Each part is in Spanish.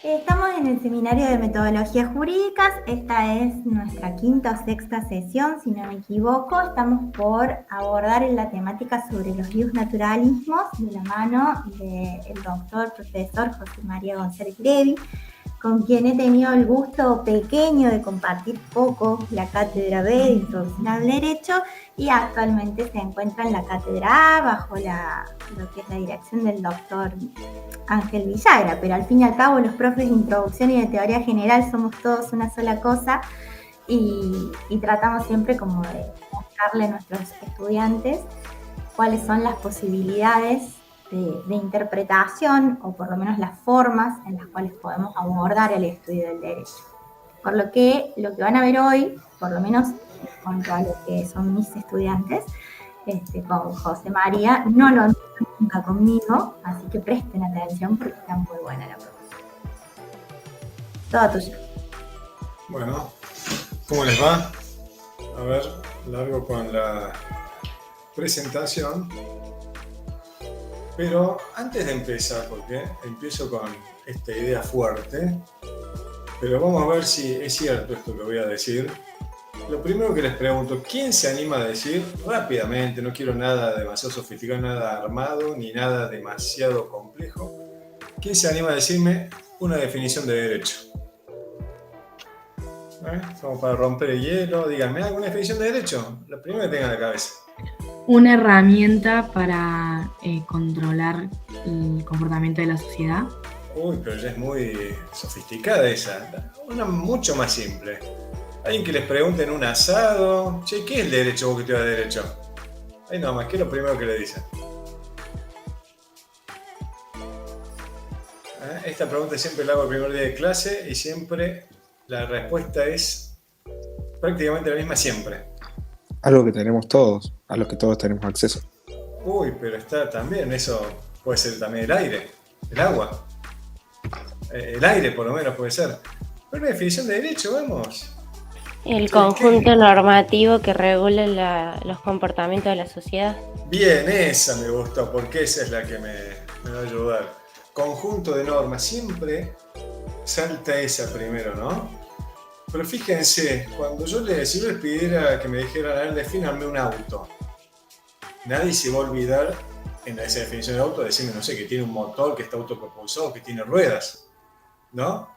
Estamos en el seminario de metodologías jurídicas. Esta es nuestra quinta o sexta sesión, si no me equivoco. Estamos por abordar la temática sobre los naturalismos de la mano del doctor, profesor José María González Levi, con quien he tenido el gusto pequeño de compartir poco la cátedra B de Introducción al Derecho, y actualmente se encuentra en la cátedra A bajo lo que es la dirección del doctor Ángel Villagra, pero al fin y al cabo los profes de introducción y de teoría general somos todos una sola cosa, y tratamos siempre como de mostrarle a nuestros estudiantes cuáles son las posibilidades de interpretación, o por lo menos las formas en las cuales podemos abordar el estudio del derecho. Por lo que van a ver hoy, por lo menos en cuanto a lo que son mis estudiantes, con José María, no lo han visto nunca conmigo, así que presten atención porque está muy buena la prueba. Todo tuyo. Bueno, ¿cómo les va? A ver, largo con la presentación. Pero antes de empezar, porque empiezo con esta idea fuerte, pero vamos a ver si es cierto esto que voy a decir. Lo primero que les pregunto, ¿quién se anima a decir rápidamente, no quiero nada demasiado sofisticado, nada armado, ni nada demasiado complejo? ¿Quién se anima a decirme una definición de derecho? Como para romper el hielo, díganme, ¿alguna definición de derecho? La primera que tengan en la cabeza. Una herramienta para controlar el comportamiento de la sociedad. Uy, pero ya es muy sofisticada esa. Una mucho más simple. Alguien que les pregunte en un asado, che, ¿qué es el derecho vos que estudias derecho? Ahí nomás, ¿qué es lo primero que le dicen? Esta pregunta siempre la hago el primer día de clase y siempre la respuesta es prácticamente la misma siempre. Algo que tenemos todos, a lo que todos tenemos acceso. Uy, pero está también, eso puede ser también el aire, el agua. El aire por lo menos puede ser. Pero una definición de derecho, vamos. El conjunto normativo que regula los comportamientos de la sociedad. Bien, esa me gustó, porque esa es la que me va a ayudar. Conjunto de normas, siempre salta esa primero, ¿no? Pero fíjense, si yo les pidiera que me dijeran, a ver, defínanme un auto, nadie se va a olvidar en esa definición de auto decirme, no sé, que tiene un motor, que está autopropulsado, que tiene ruedas, ¿no?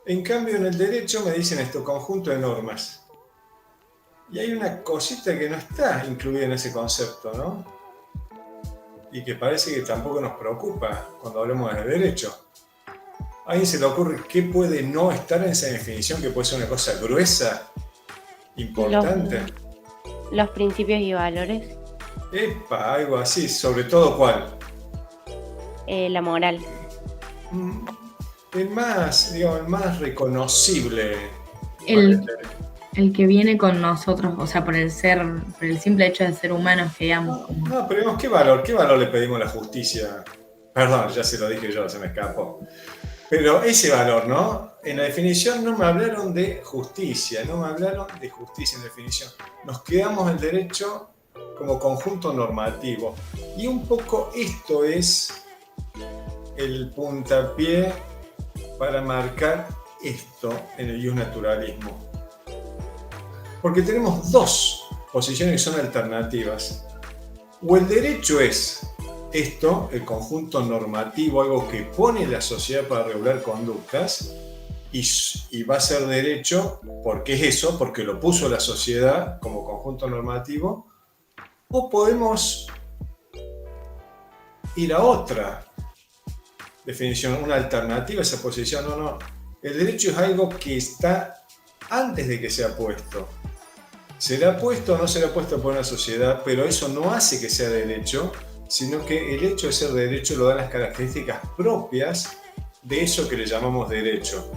En cambio, en el derecho me dicen esto, conjunto de normas. Y hay una cosita que no está incluida en ese concepto, ¿no? Y que parece que tampoco nos preocupa cuando hablamos de derecho. ¿A alguien se le ocurre qué puede no estar en esa definición, que puede ser una cosa gruesa, importante? Los principios y valores. Epa, algo así. ¿Sobre todo cuál? La moral. El más reconocible. El que viene con nosotros, o sea, por el simple hecho de ser humanos, que digamos. No, pero digamos, ¿qué valor le pedimos a la justicia? Perdón, ya se lo dije yo, se me escapó. Pero ese valor, ¿no? En la definición no me hablaron de justicia en definición. Nos quedamos el derecho como conjunto normativo. Y un poco esto es el puntapié para marcar esto en el justnaturalismo. Porque tenemos dos posiciones que son alternativas. O el derecho es esto, el conjunto normativo, algo que pone la sociedad para regular conductas, y va a ser derecho porque es eso, porque lo puso la sociedad como conjunto normativo, o podemos ir a otra definición, una alternativa a esa posición. No, el derecho es algo que está antes de que sea puesto. ¿Será puesto o no será puesto por una sociedad? Pero eso no hace que sea derecho, sino que el hecho de ser derecho lo dan las características propias de eso que le llamamos derecho.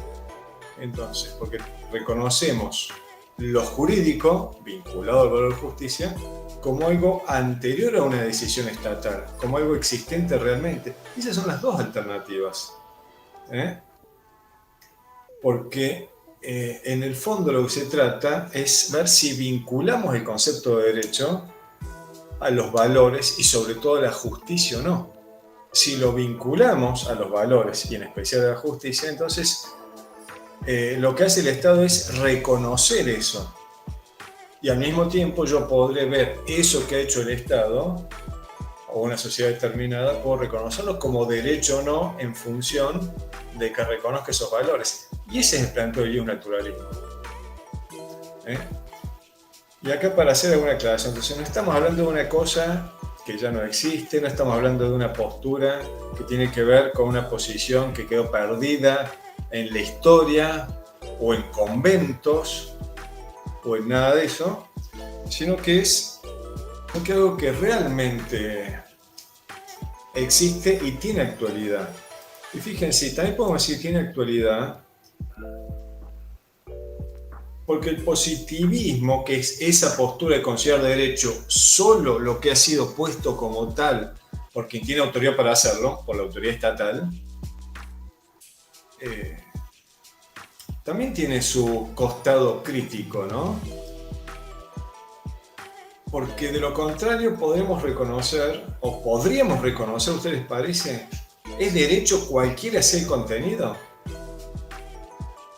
Entonces, porque reconocemos lo jurídico, vinculado al valor de justicia, como algo anterior a una decisión estatal, como algo existente realmente. Esas son las dos alternativas. Porque en el fondo lo que se trata es ver si vinculamos el concepto de derecho a los valores y sobre todo a la justicia o no. Si lo vinculamos a los valores y en especial a la justicia, entonces lo que hace el Estado es reconocer eso. Y al mismo tiempo yo podré ver eso que ha hecho el Estado o una sociedad determinada, puedo reconocerlo como derecho o no en función de que reconozca esos valores. Y ese es el planteo del naturalismo. Y acá para hacer alguna aclaración, entonces no estamos hablando de una cosa que ya no existe, no estamos hablando de una postura que tiene que ver con una posición que quedó perdida en la historia o en conventos o en nada de eso, sino que es algo que realmente existe y tiene actualidad. Y fíjense, también podemos decir que tiene actualidad porque el positivismo, que es esa postura de considerar derecho solo lo que ha sido puesto como tal por quien tiene autoridad para hacerlo, por la autoridad estatal, también tiene su costado crítico, ¿no? Porque de lo contrario podríamos reconocer, ¿a ustedes les parece? ¿Es derecho cualquiera sea el contenido?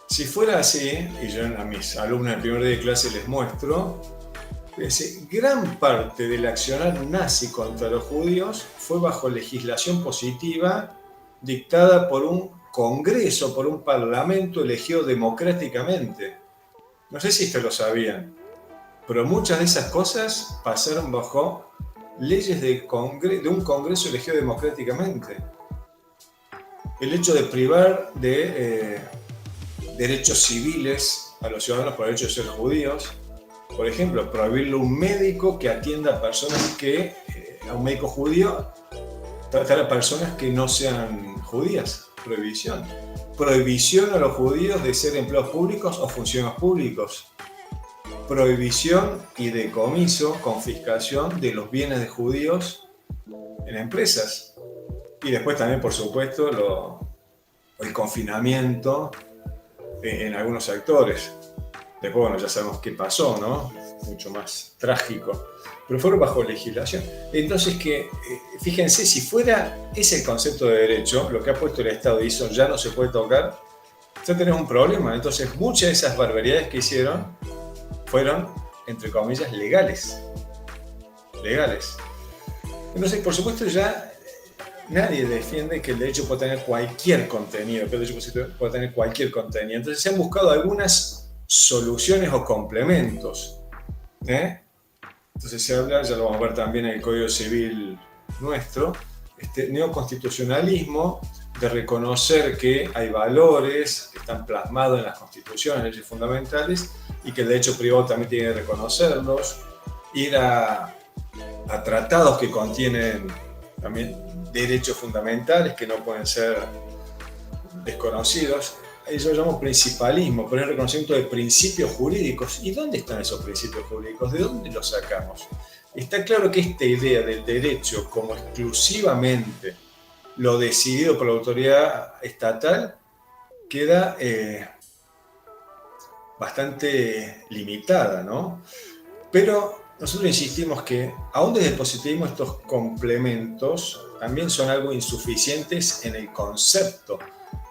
Si fuera así, y yo a mis alumnos en el primer día de clase les muestro, gran parte del accionar nazi contra los judíos fue bajo legislación positiva dictada por un Congreso, por un Parlamento elegido democráticamente. No sé si esto lo sabían, pero muchas de esas cosas pasaron bajo leyes de un Congreso elegido democráticamente. El hecho de privar de derechos civiles a los ciudadanos por el hecho de ser judíos, por ejemplo, prohibirle a un médico que atienda a personas a un médico judío, tratar a personas que no sean judías. Prohibición a los judíos de ser empleados públicos o funcionarios públicos. Prohibición y decomiso, confiscación de los bienes de judíos en empresas. Y después también, por supuesto, el confinamiento en algunos sectores. Después, bueno, ya sabemos qué pasó, ¿no? Mucho más trágico. Pero fueron bajo legislación. Entonces, fíjense, si fuera ese concepto de derecho, lo que ha puesto el Estado y eso ya no se puede tocar, ya tenemos un problema. Entonces, muchas de esas barbaridades que hicieron fueron, entre comillas, legales. Entonces, por supuesto, ya nadie defiende que el derecho puede tener cualquier contenido, que el derecho puede tener cualquier contenido. Entonces, se han buscado algunas soluciones o complementos. Entonces se habla, ya lo vamos a ver también en el Código Civil nuestro, neoconstitucionalismo, de reconocer que hay valores que están plasmados en las constituciones, leyes fundamentales, y que el derecho privado también tiene que reconocerlos, ir a tratados que contienen también derechos fundamentales que no pueden ser desconocidos. Eso lo llamo principalismo, pero es el reconocimiento de principios jurídicos. ¿Y dónde están esos principios jurídicos? ¿De dónde los sacamos? Está claro que esta idea del derecho como exclusivamente lo decidido por la autoridad estatal queda bastante limitada, ¿no? Pero nosotros insistimos que, aún desde el positivismo, estos complementos también son algo insuficientes en el concepto.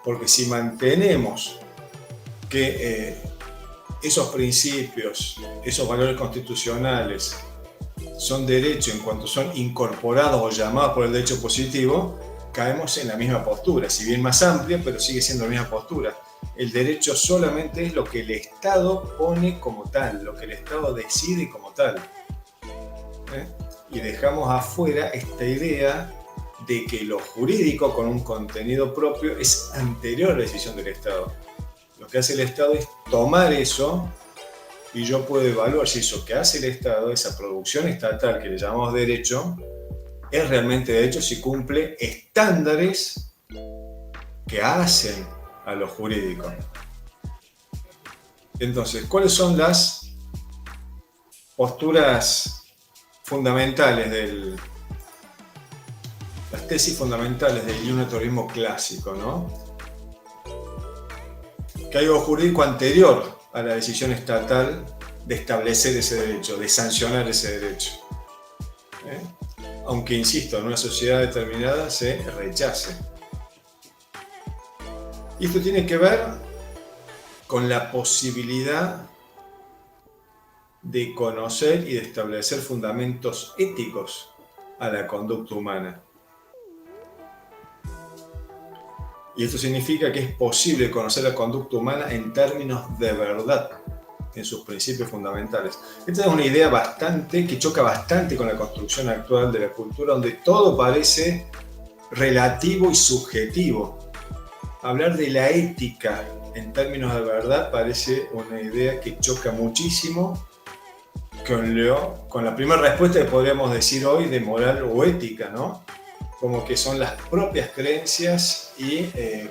Porque si mantenemos que esos principios, esos valores constitucionales son derechos en cuanto son incorporados o llamados por el derecho positivo, caemos en la misma postura, si bien más amplia, pero sigue siendo la misma postura. El derecho solamente es lo que el Estado pone como tal, lo que el Estado decide como tal. Y dejamos afuera esta idea de que lo jurídico con un contenido propio es anterior a la decisión del Estado. Lo que hace el Estado es tomar eso y yo puedo evaluar si eso que hace el Estado, esa producción estatal que le llamamos derecho, es realmente derecho si cumple estándares que hacen a lo jurídico. Entonces, ¿cuáles son las posturas fundamentales las tesis fundamentales del iusnaturalismo clásico, ¿no? Que hay algo jurídico anterior a la decisión estatal de establecer ese derecho, de sancionar ese derecho. Aunque, insisto, en una sociedad determinada se rechace. Y esto tiene que ver con la posibilidad de conocer y de establecer fundamentos éticos a la conducta humana. Y esto significa que es posible conocer la conducta humana en términos de verdad, en sus principios fundamentales. Esta es una idea que choca bastante con la construcción actual de la cultura, donde todo parece relativo y subjetivo. Hablar de la ética en términos de verdad parece una idea que choca muchísimo con la primera respuesta que podríamos decir hoy de moral o ética, ¿no? Como que son las propias creencias y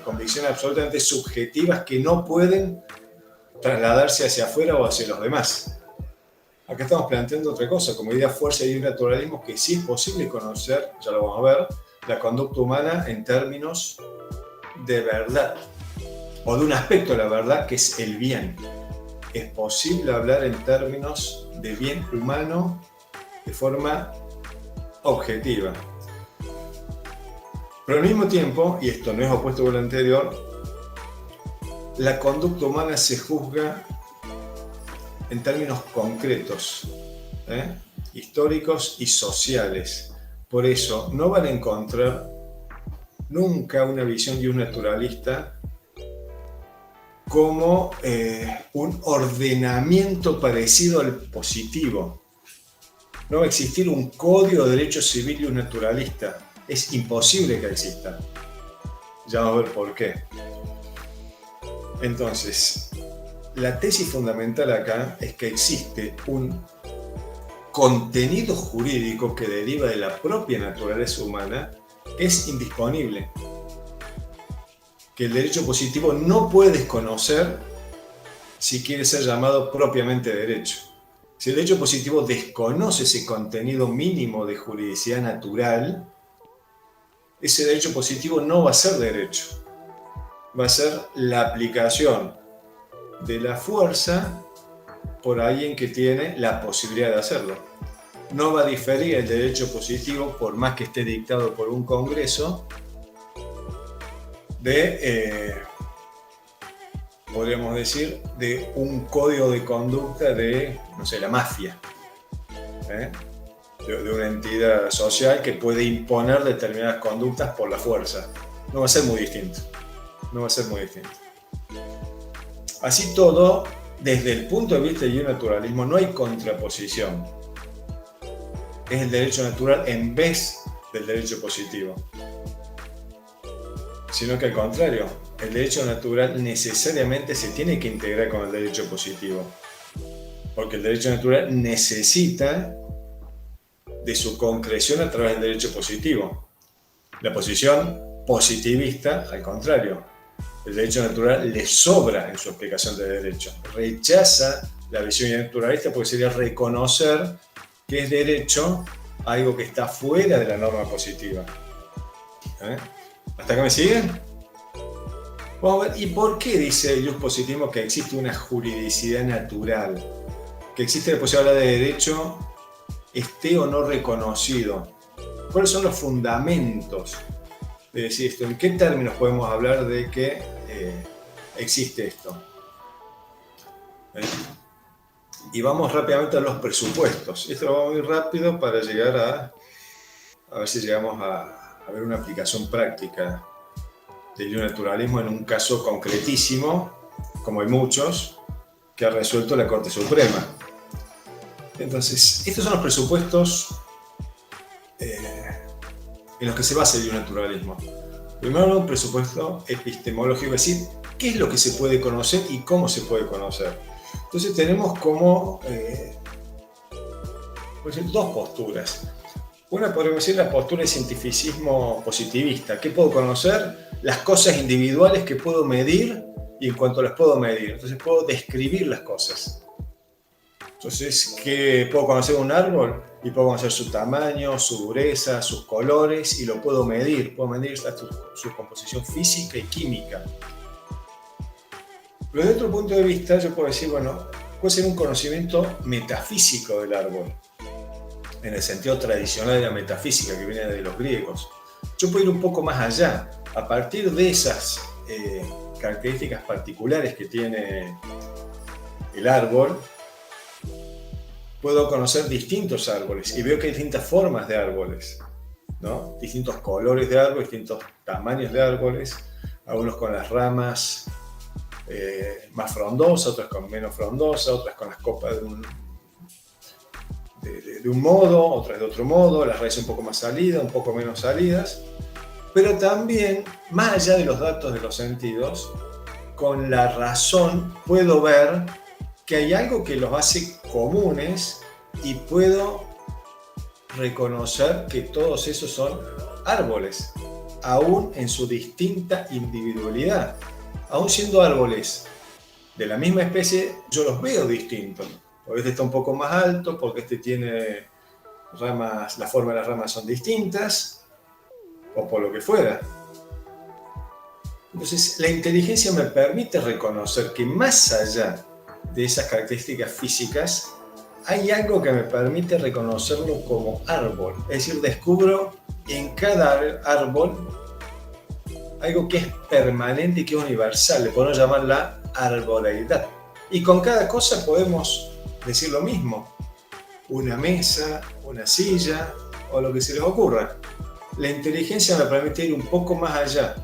convicciones absolutamente subjetivas que no pueden trasladarse hacia afuera o hacia los demás. Acá estamos planteando otra cosa, como idea fuerza y naturalismo, que sí es posible conocer, ya lo vamos a ver, la conducta humana en términos de verdad, o de un aspecto de la verdad que es el bien. Es posible hablar en términos de bien humano de forma objetiva. Pero al mismo tiempo, y esto no es opuesto con lo anterior, la conducta humana se juzga en términos concretos, históricos y sociales. Por eso no van a encontrar nunca una visión iusnaturalista como un ordenamiento parecido al positivo. No va a existir un código de derecho civil iusnaturalista. Es imposible que exista. Ya vamos a ver por qué. Entonces, la tesis fundamental acá es que existe un contenido jurídico que deriva de la propia naturaleza humana que es indisponible. Que el derecho positivo no puede desconocer si quiere ser llamado propiamente derecho. Si el derecho positivo desconoce ese contenido mínimo de juridicidad natural, ese derecho positivo no va a ser derecho. Va a ser la aplicación de la fuerza por alguien que tiene la posibilidad de hacerlo. No va a diferir el derecho positivo, por más que esté dictado por un congreso, podríamos decir, de un código de conducta de, no sé, la mafia. De una entidad social que puede imponer determinadas conductas por la fuerza. No va a ser muy distinto. No va a ser muy distinto. Así todo, desde el punto de vista del iusnaturalismo, no hay contraposición. Es el derecho natural en vez del derecho positivo. Sino que al contrario, el derecho natural necesariamente se tiene que integrar con el derecho positivo. Porque el derecho natural necesita de su concreción a través del derecho positivo. La posición positivista, al contrario, el derecho natural le sobra en su explicación de derecho. Rechaza la visión naturalista porque sería reconocer que es derecho algo que está fuera de la norma positiva. ¿Hasta acá me siguen? Vamos a ver, ¿y por qué dice el iuspositivismo que existe una juridicidad natural? Que existe la posibilidad de derecho esté o no reconocido. ¿Cuáles son los fundamentos de decir esto? ¿En qué términos podemos hablar de que existe esto? Y vamos rápidamente a los presupuestos. Esto lo vamos muy rápido para llegar a ver si llegamos a ver una aplicación práctica del iusnaturalismo en un caso concretísimo, como hay muchos, que ha resuelto la Corte Suprema. Entonces, estos son los presupuestos en los que se basa el iusnaturalismo. Primero, un presupuesto epistemológico, es decir, qué es lo que se puede conocer y cómo se puede conocer. Entonces tenemos como dos posturas. Una podríamos decir la postura de cientificismo positivista. ¿Qué puedo conocer? Las cosas individuales que puedo medir y en cuanto las puedo medir. Entonces puedo describir las cosas. Entonces, ¿qué puedo conocer un árbol? Y puedo conocer su tamaño, su dureza, sus colores y lo puedo medir. Puedo medir su composición física y química. Pero desde otro punto de vista, yo puedo decir, bueno, puede ser un conocimiento metafísico del árbol, en el sentido tradicional de la metafísica que viene de los griegos. Yo puedo ir un poco más allá. A partir de esas características particulares que tiene el árbol, puedo conocer distintos árboles y veo que hay distintas formas de árboles, ¿no? Distintos colores de árboles, distintos tamaños de árboles, algunos con las ramas más frondosas, otras con menos frondosas, otras con las copas de un modo, otras de otro modo, las raíces un poco más salidas, un poco menos salidas, pero también, más allá de los datos de los sentidos, con la razón puedo ver que hay algo que los hace comunes y puedo reconocer que todos esos son árboles, aún en su distinta individualidad. Aún siendo árboles de la misma especie, yo los veo distintos. Porque este está un poco más alto, porque este tiene ramas, la forma de las ramas son distintas, o por lo que fuera. Entonces, la inteligencia me permite reconocer que más allá de esas características físicas, hay algo que me permite reconocerlo como árbol. Es decir, descubro en cada árbol algo que es permanente y que es universal. Le podemos llamar la arboreidad. Y con cada cosa podemos decir lo mismo. Una mesa, una silla o lo que se les ocurra. La inteligencia me permite ir un poco más allá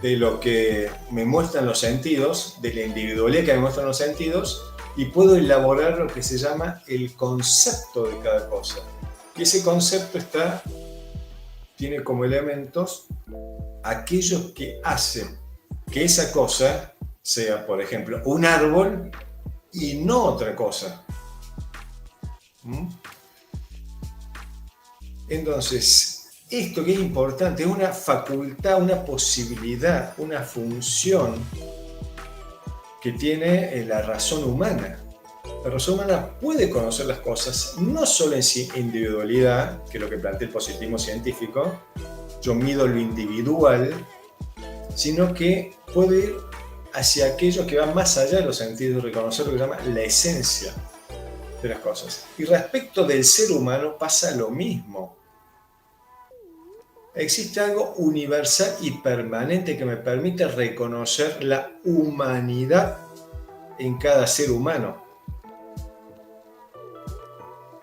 de lo que me muestran los sentidos, de la individualidad que me muestran los sentidos, y puedo elaborar lo que se llama el concepto de cada cosa. Y ese concepto tiene como elementos aquellos que hacen que esa cosa sea, por ejemplo, un árbol y no otra cosa. Entonces, esto que es importante es una facultad, una posibilidad, una función que tiene la razón humana. La razón humana puede conocer las cosas no solo en su individualidad, que es lo que plantea el positivismo científico, yo mido lo individual, sino que puede ir hacia aquello que va más allá de los sentidos, reconocer lo que se llama la esencia de las cosas. Y respecto del ser humano pasa lo mismo. Existe algo universal y permanente que me permite reconocer la humanidad en cada ser humano.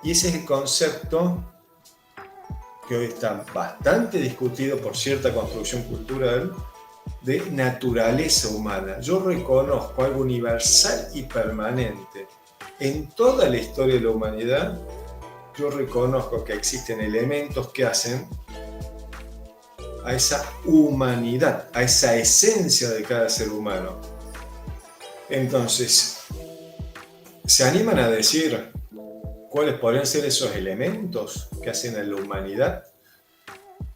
Y ese es el concepto que hoy está bastante discutido por cierta construcción cultural de naturaleza humana. Yo reconozco algo universal y permanente. En toda la historia de la humanidad, yo reconozco que existen elementos que hacen a esa humanidad, a esa esencia de cada ser humano. Entonces, ¿se animan a decir cuáles podrían ser esos elementos que hacen a la humanidad?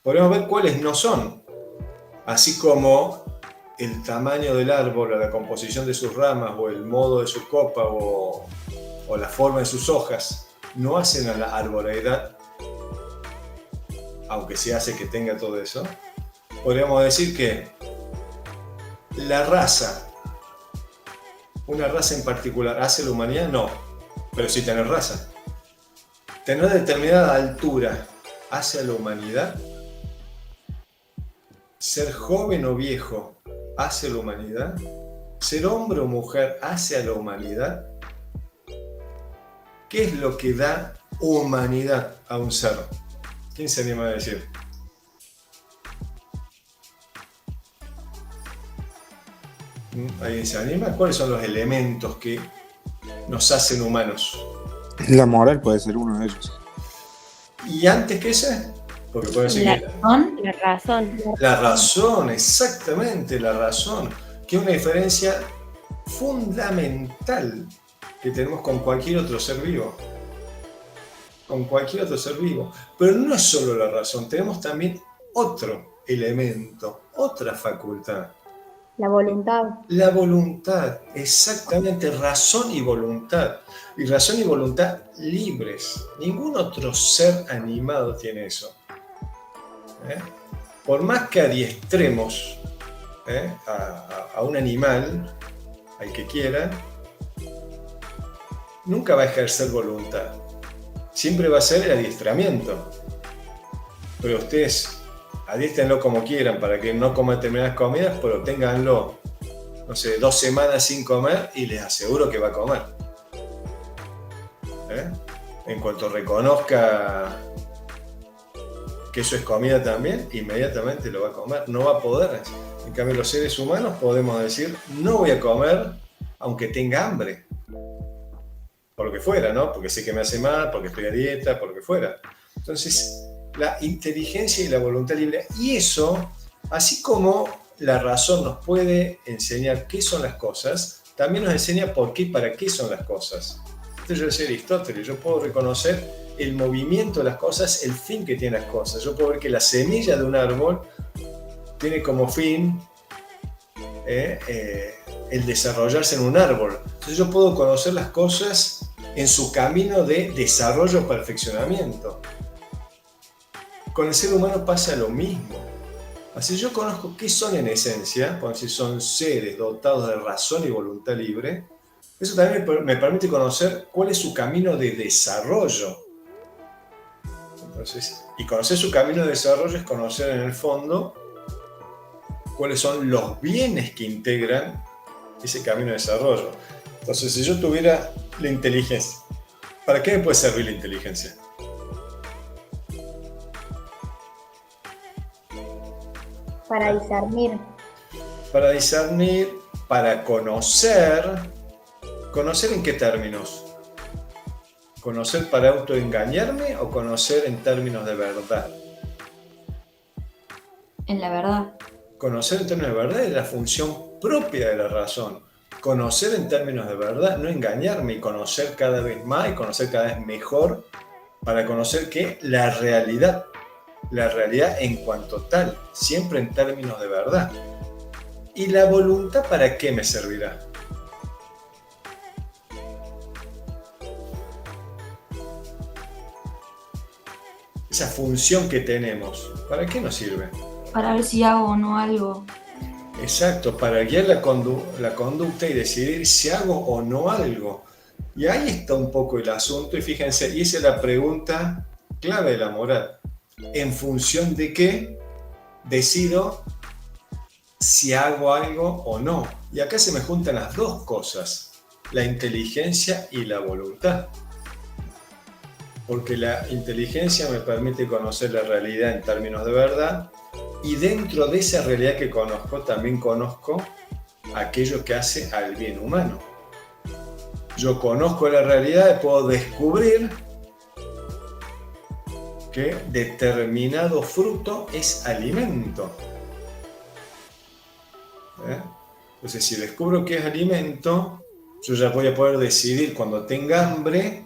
Podemos ver cuáles no son, así como el tamaño del árbol, o la composición de sus ramas, o el modo de su copa, o la forma de sus hojas, no hacen a la arboreidad, aunque se hace que tenga todo eso. Podríamos decir que la raza, una raza en particular, ¿hace la humanidad? No, pero sí tener raza. Tener determinada altura, ¿hace a la humanidad? Ser joven o viejo, ¿hace a la humanidad? Ser hombre o mujer, ¿hace a la humanidad? ¿Qué es lo que da humanidad a un ser? ¿Quién se anima a decir? ¿Alguien se anima? ¿Cuáles son los elementos que nos hacen humanos? La moral puede ser uno de ellos. ¿Y antes que ese? Porque puede decir La razón. La razón, exactamente, la razón. Que es una diferencia fundamental que tenemos con cualquier otro ser vivo. con cualquier otro ser vivo. Pero no es solo la razón, tenemos también otro elemento, otra facultad. La voluntad. La voluntad, exactamente, razón y voluntad. Y razón y voluntad libres. Ningún otro ser animado tiene eso. Por más que adiestremos a un animal, al que quiera, nunca va a ejercer voluntad. Siempre va a ser el adiestramiento. Pero ustedes adiéstrenlo como quieran para que no coma determinadas comidas, pero ténganlo, no sé, 2 semanas sin comer y les aseguro que va a comer. En cuanto reconozca que eso es comida también, inmediatamente lo va a comer. No va a poder. En cambio, los seres humanos podemos decir, no voy a comer aunque tenga hambre. Por lo que fuera, ¿no? Porque sé que me hace mal, porque estoy a dieta, por lo que fuera. Entonces, la inteligencia y la voluntad libre. Y eso, así como la razón nos puede enseñar qué son las cosas, también nos enseña por qué y para qué son las cosas. Esto yo decía Aristóteles, yo puedo reconocer el movimiento de las cosas, el fin que tienen las cosas. Yo puedo ver que la semilla de un árbol tiene como fin el desarrollarse en un árbol. Entonces yo puedo conocer las cosas en su camino de desarrollo o perfeccionamiento. Con el ser humano pasa lo mismo. Así yo conozco qué son en esencia, por decir, son seres dotados de razón y voluntad libre. Eso también me permite conocer cuál es su camino de desarrollo. Entonces, y conocer su camino de desarrollo es conocer en el fondo cuáles son los bienes que integran ese camino de desarrollo. Entonces, si yo tuviera la inteligencia, ¿para qué me puede servir la inteligencia? Para discernir. Para discernir, para conocer. ¿Conocer en qué términos? ¿Conocer para autoengañarme o conocer en términos de verdad? En la verdad. Conocer en términos de verdad es la función propia de la razón. Conocer en términos de verdad, no engañarme y conocer cada vez más y conocer cada vez mejor para conocer que la realidad en cuanto tal, siempre en términos de verdad. ¿Y la voluntad para qué me servirá? Esa función que tenemos, ¿para qué nos sirve? Para ver si hago o no algo. Exacto, para guiar la conducta y decidir si hago o no algo. Y ahí está un poco el asunto, y fíjense, y esa es la pregunta clave de la moral. ¿En función de qué decido si hago algo o no? Y acá se me juntan las dos cosas, la inteligencia y la voluntad. Porque la inteligencia me permite conocer la realidad en términos de verdad, y dentro de esa realidad que conozco, también conozco aquello que hace al bien humano. Yo conozco la realidad y puedo descubrir que determinado fruto es alimento. Entonces, si descubro que es alimento, yo ya voy a poder decidir cuando tenga hambre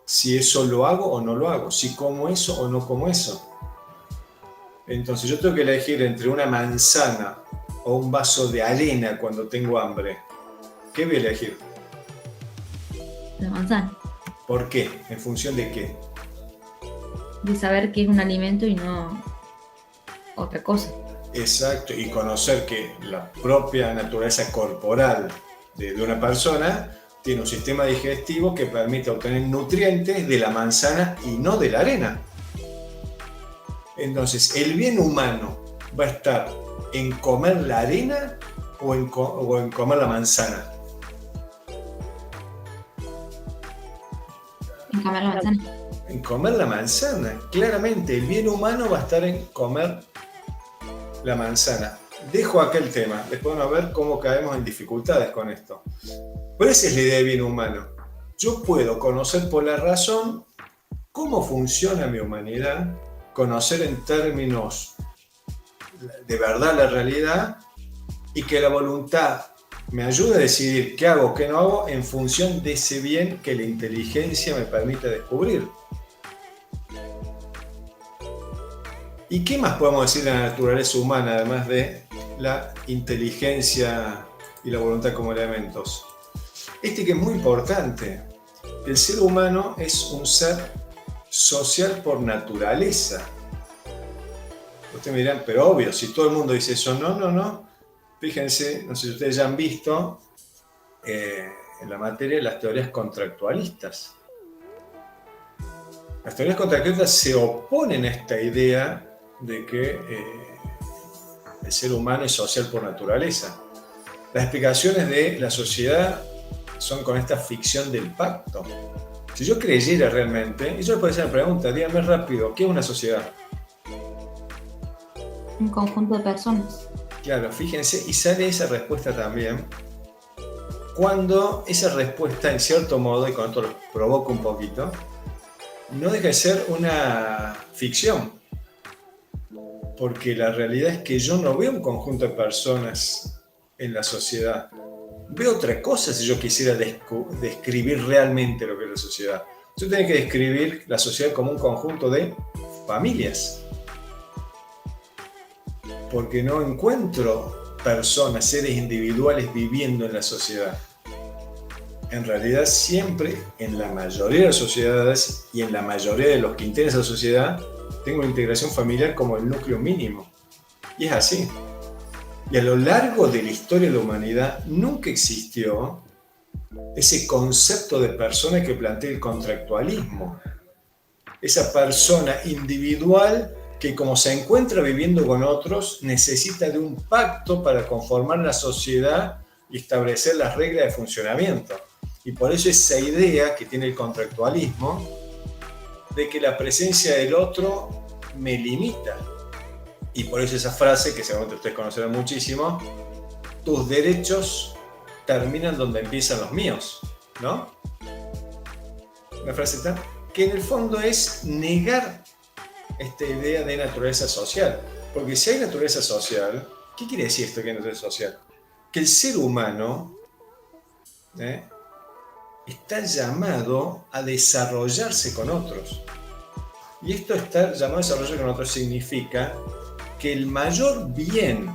si eso lo hago o no lo hago, si como eso o no como eso. Entonces yo tengo que elegir entre una manzana o un vaso de arena cuando tengo hambre. ¿Qué voy a elegir? La manzana. ¿Por qué? ¿En función de qué? De saber que es un alimento y no otra cosa. Exacto, y conocer que la propia naturaleza corporal de una persona tiene un sistema digestivo que permite obtener nutrientes de la manzana y no de la arena. Entonces, ¿el bien humano va a estar en comer la arena o en comer la manzana? En comer la manzana. En comer la manzana. Claramente, el bien humano va a estar en comer la manzana. Dejo acá el tema, después vamos a ver cómo caemos en dificultades con esto. Pero esa es la idea de bien humano. Yo puedo conocer por la razón cómo funciona mi humanidad, conocer en términos de verdad la realidad, y que la voluntad me ayude a decidir qué hago, qué no hago en función de ese bien que la inteligencia me permite descubrir. ¿Y qué más podemos decir de la naturaleza humana, además de la inteligencia y la voluntad como elementos? Que es muy importante. El ser humano es un ser social por naturaleza. Ustedes me dirán, pero obvio, si todo el mundo dice eso, no. Fíjense, no sé si ustedes ya han visto en la materia las teorías contractualistas. Las teorías contractualistas se oponen a esta idea de que el ser humano es social por naturaleza. Las explicaciones de la sociedad son con esta ficción del pacto. Si yo creyera realmente, y yo les puedo hacer una pregunta, díganme rápido, ¿qué es una sociedad? Un conjunto de personas. Claro, fíjense, y sale esa respuesta también, cuando esa respuesta, en cierto modo, y con esto lo provoco un poquito, no deja de ser una ficción. Porque la realidad es que yo no veo un conjunto de personas en la sociedad. Veo otra cosa si yo quisiera describir realmente lo que es la sociedad. Yo tengo que describir la sociedad como un conjunto de familias. Porque no encuentro personas, seres individuales viviendo en la sociedad. En realidad siempre, en la mayoría de las sociedades y en la mayoría de los que integran esa sociedad, tengo una integración familiar como el núcleo mínimo. Y es así. Y a lo largo de la historia de la humanidad nunca existió ese concepto de persona que plantea el contractualismo. Esa persona individual que, como se encuentra viviendo con otros, necesita de un pacto para conformar la sociedad y establecer las reglas de funcionamiento. Y por eso esa idea que tiene el contractualismo de que la presencia del otro me limita. Y por eso esa frase, que seguramente ustedes conocerán muchísimo, tus derechos terminan donde empiezan los míos, ¿no? Una frase tan que en el fondo es negar esta idea de naturaleza social. Porque si hay naturaleza social, ¿qué quiere decir esto que hay naturaleza social? Que el ser humano está llamado a desarrollarse con otros. Y esto estar llamado a desarrollarse con otros significa que el mayor bien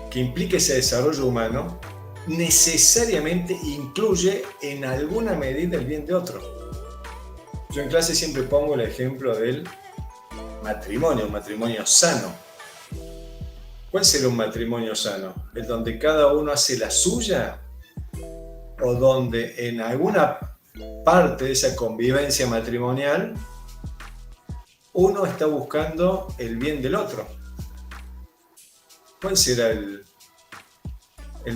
que implica ese desarrollo humano necesariamente incluye en alguna medida el bien de otro. Yo en clase siempre pongo el ejemplo del matrimonio, un matrimonio sano. ¿Cuál será un matrimonio sano? ¿El donde cada uno hace la suya? ¿O donde en alguna parte de esa convivencia matrimonial uno está buscando el bien del otro? ¿Cuál será el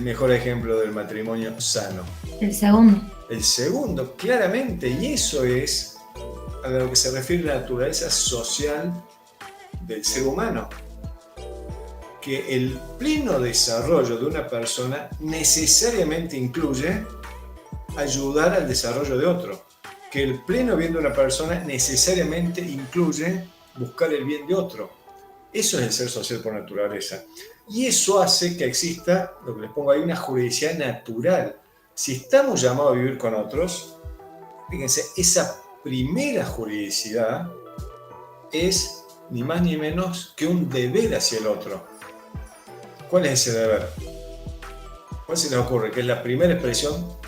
mejor ejemplo del matrimonio sano? El segundo. El segundo, claramente, y eso es a lo que se refiere la naturaleza social del ser humano. Que el pleno desarrollo de una persona necesariamente incluye ayudar al desarrollo de otro. Que el pleno bien de una persona necesariamente incluye buscar el bien de otro. Eso es el ser social por naturaleza. Y eso hace que exista, lo que les pongo ahí, una juridicidad natural. Si estamos llamados a vivir con otros, fíjense, esa primera juridicidad es ni más ni menos que un deber hacia el otro. ¿Cuál es ese deber? ¿Cuál se les ocurre? Que es la primera expresión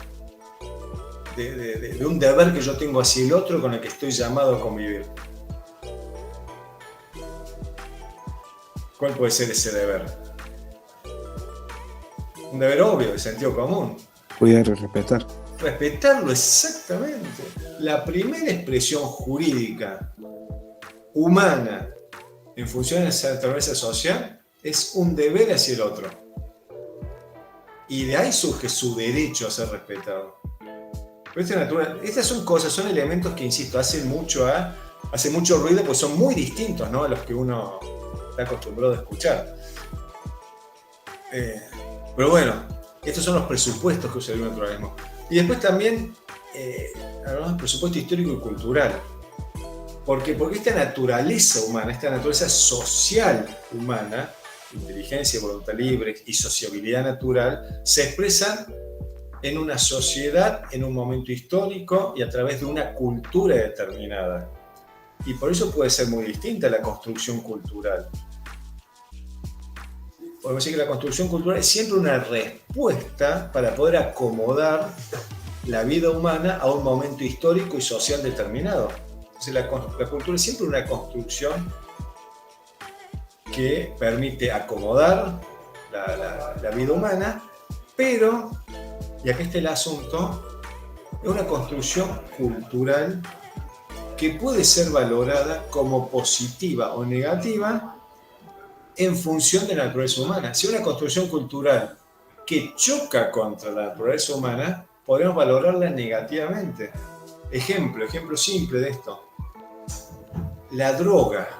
de un deber que yo tengo hacia el otro con el que estoy llamado a convivir. ¿Cuál puede ser ese deber? Un deber obvio, de sentido común. Cuidar y respetar. Respetarlo, exactamente. La primera expresión jurídica humana en función de esa naturaleza social es un deber hacia el otro. Y de ahí surge su derecho a ser respetado. Estas son cosas, son elementos que, insisto, hacen mucho ruido, pues son muy distintos, ¿no?, a los que uno está acostumbrado a escuchar. Pero bueno, estos son los presupuestos que usa el naturalismo. Y después también hablamos del presupuesto histórico y cultural. Porque esta naturaleza humana, esta naturaleza social humana, inteligencia, voluntad libre y sociabilidad natural, se expresan en una sociedad, en un momento histórico y a través de una cultura determinada. Y por eso puede ser muy distinta la construcción cultural. Podemos decir que la construcción cultural es siempre una respuesta para poder acomodar la vida humana a un momento histórico y social determinado. Entonces la cultura es siempre una construcción que permite acomodar la vida humana, pero, y aquí está el asunto, es una construcción cultural que puede ser valorada como positiva o negativa en función de la naturaleza humana. Si una construcción cultural que choca contra la naturaleza humana, podemos valorarla negativamente. Ejemplo simple de esto. La droga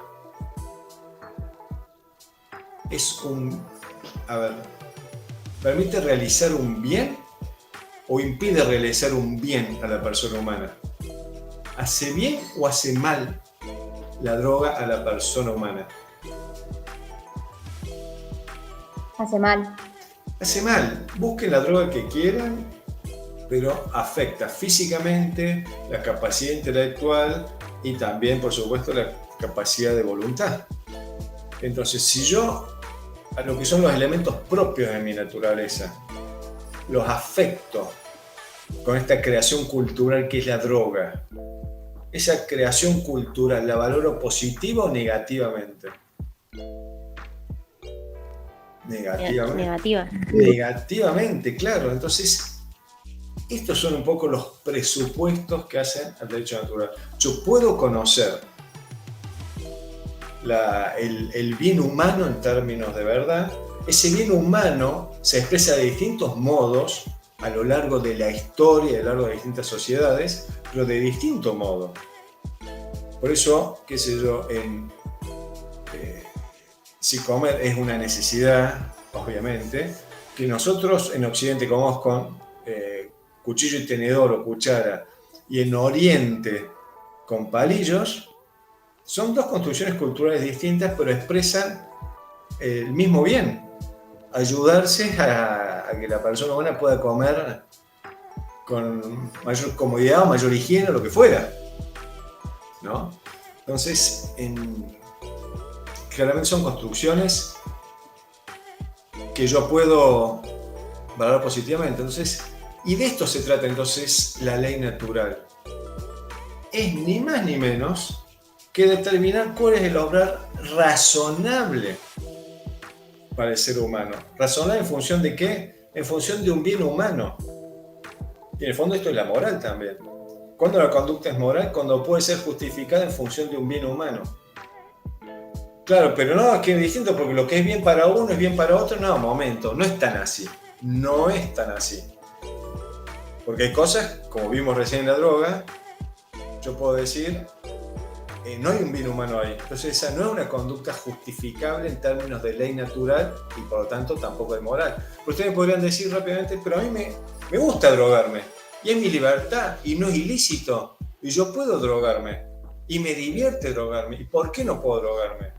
¿permite realizar un bien o impide realizar un bien a la persona humana? ¿Hace bien o hace mal la droga a la persona humana? Hace mal. Hace mal. Busquen la droga que quieran, pero afecta físicamente la capacidad intelectual y también, por supuesto, la capacidad de voluntad. Entonces, si yo, a lo que son los elementos propios de mi naturaleza, los afecto con esta creación cultural que es la droga, esa creación cultural, ¿la valoro positiva o negativamente? Negativa. Negativamente, claro. Entonces, estos son un poco los presupuestos que hacen al derecho natural. Yo puedo conocer el bien humano en términos de verdad. Ese bien humano se expresa de distintos modos a lo largo de la historia, a lo largo de distintas sociedades, pero de distinto modo. Por eso, qué sé yo, si comer es una necesidad, obviamente, que nosotros en Occidente comamos con cuchillo y tenedor o cuchara, y en Oriente con palillos, son dos construcciones culturales distintas, pero expresan el mismo bien, ayudarse a que la persona humana pueda comer con mayor comodidad o mayor higiene o lo que fuera, ¿no? Entonces, claramente son construcciones que yo puedo valorar positivamente. Entonces, y de esto se trata entonces la ley natural. Es ni más ni menos que determinar cuál es el obrar razonable para el ser humano. ¿Razonable en función de qué? En función de un bien humano. Y en el fondo esto es la moral también. ¿Cuándo la conducta es moral? Cuando puede ser justificada en función de un bien humano. Claro, pero no, es que es distinto porque lo que es bien para uno es bien para otro. No, momento, no es tan así. No es tan así. Porque hay cosas, como vimos recién en la droga, yo puedo decir, no hay un bien humano ahí. Entonces esa no es una conducta justificable en términos de ley natural y por lo tanto tampoco de moral. Pero ustedes podrían decir rápidamente, pero a mí me gusta drogarme y es mi libertad y no es ilícito y yo puedo drogarme y me divierte drogarme. ¿Y por qué no puedo drogarme?